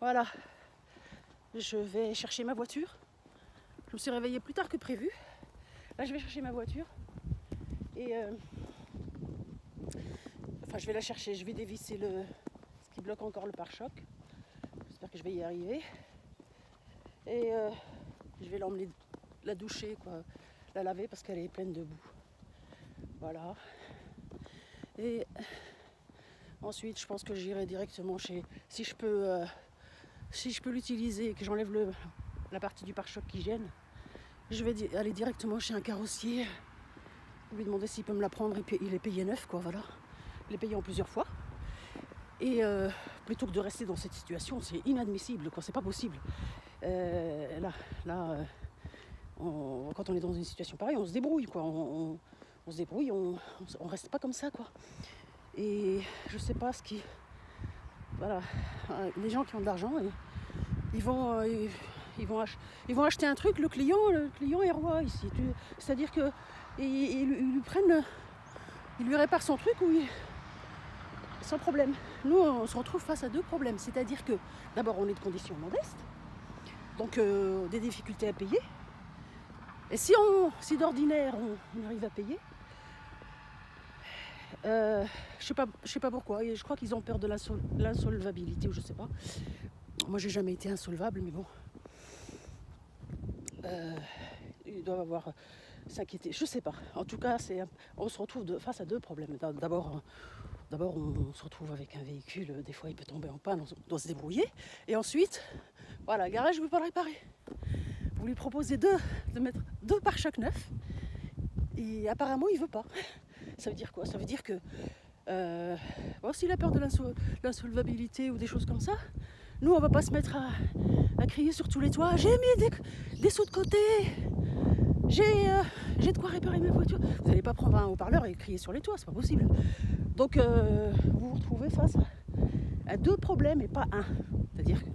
Voilà, je vais chercher ma voiture. Je me suis réveillée plus tard que prévu. Là, je vais chercher ma voiture. Et enfin, je vais la chercher. Je vais dévisser ce qui bloque encore le pare-choc. J'espère que je vais y arriver. Et je vais l'emmener la doucher, quoi, la laver parce qu'elle est pleine de boue. Voilà. Et ensuite, je pense que j'irai directement chez... Si je peux l'utiliser et que j'enlève la partie du pare-choc qui gêne, je vais aller directement chez un carrossier, lui demander s'il peut me la prendre. Il est payé neuf, quoi, voilà. Il est payé en plusieurs fois. Et plutôt que de rester dans cette situation, c'est inadmissible, quoi, c'est pas possible. Quand on est dans une situation pareille, on se débrouille, quoi. On se débrouille, on reste pas comme ça, quoi. Et je sais pas ce qui... Voilà, les gens qui ont de l'argent, ils vont acheter un truc, le client est roi ici. C'est-à-dire que ils lui réparent son truc sans problème. Nous, on se retrouve face à deux problèmes. C'est-à-dire que d'abord, on est de conditions modestes, donc des difficultés à payer. Et si d'ordinaire on arrive à payer, je sais pas pourquoi. Et je crois qu'ils ont peur de l'insolvabilité, ou je sais pas. Moi, j'ai jamais été insolvable, mais bon. Ils doivent s'inquiéter. Je sais pas. En tout cas, on se retrouve face à deux problèmes. D'abord, on se retrouve avec un véhicule. Des fois, il peut tomber en panne. On doit se débrouiller. Et ensuite, voilà, le garage ne veut pas le réparer. Vous lui proposez de mettre 2 pare-chocs neufs. Et apparemment, il veut pas. Ça veut dire quoi? Ça veut dire que s'il a peur de l'insolvabilité ou des choses comme ça, nous, on va pas se mettre à crier sur tous les toits. J'ai mis des sous de côté. J'ai de quoi réparer ma voiture. Vous n'allez pas prendre un haut-parleur et crier sur les toits, c'est pas possible. Donc, vous vous retrouvez face à 2 problèmes et pas un. C'est-à-dire que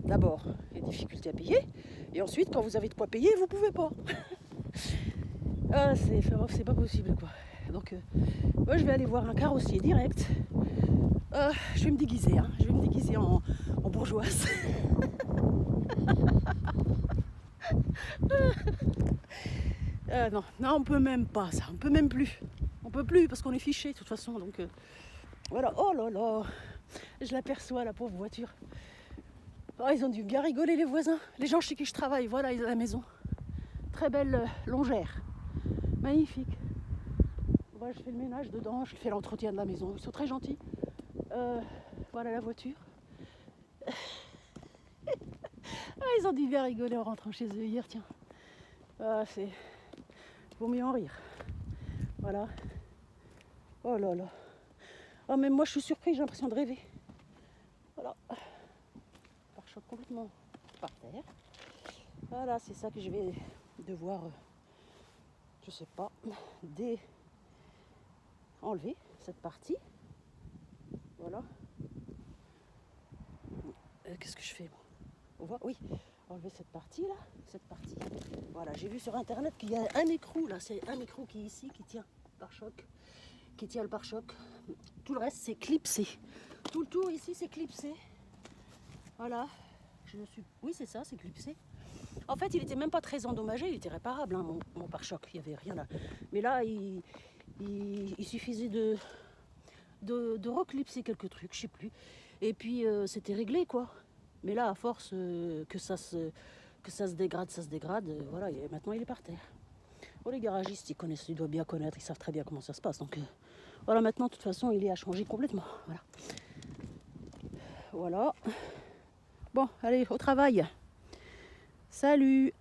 d'abord, les difficultés à payer, et ensuite, quand vous avez de quoi payer, vous pouvez pas. C'est pas possible, quoi. Donc, moi, je vais aller voir un carrossier direct. Je vais me déguiser, hein. Je vais me déguiser en bourgeoise. Non, on peut même pas ça, on peut même plus. On peut plus parce qu'on est fiché de toute façon. Donc voilà, oh là là, je l'aperçois la pauvre voiture. Oh, ils ont dû bien rigoler les voisins, les gens chez qui je travaille. Voilà, ils ont la maison. Très belle longère, magnifique. Moi, je fais le ménage dedans, je fais l'entretien de la maison. Ils sont très gentils. Voilà la voiture. Ils ont dû bien rigoler en rentrant chez eux hier, tiens. Vaut mieux en rire. Voilà. Oh là là. Oh, même moi je suis surprise, j'ai l'impression de rêver. Voilà. Pare-choc complètement par terre. Voilà, c'est ça que je vais devoir, je sais pas, enlever cette partie. Voilà. Qu'est-ce que je fais? On voit, oui, enlever cette partie là, cette partie. Voilà, j'ai vu sur internet qu'il y a un écrou là, c'est un écrou qui est ici, qui tient le pare-choc. Tout le reste c'est clipsé. Tout le tour ici c'est clipsé. Voilà. Oui, c'est ça, c'est clipsé. En fait, il était même pas très endommagé, il était réparable, hein, mon pare-choc, il y avait rien là. Mais là, il suffisait de reclipser quelques trucs, je sais plus. Et puis c'était réglé, quoi. Mais là, à force que ça se dégrade, voilà, et maintenant il est par terre. Bon, les garagistes, ils doivent bien connaître, ils savent très bien comment ça se passe. Donc voilà, maintenant, de toute façon, il est à changer complètement. Voilà. Bon, allez, au travail. Salut!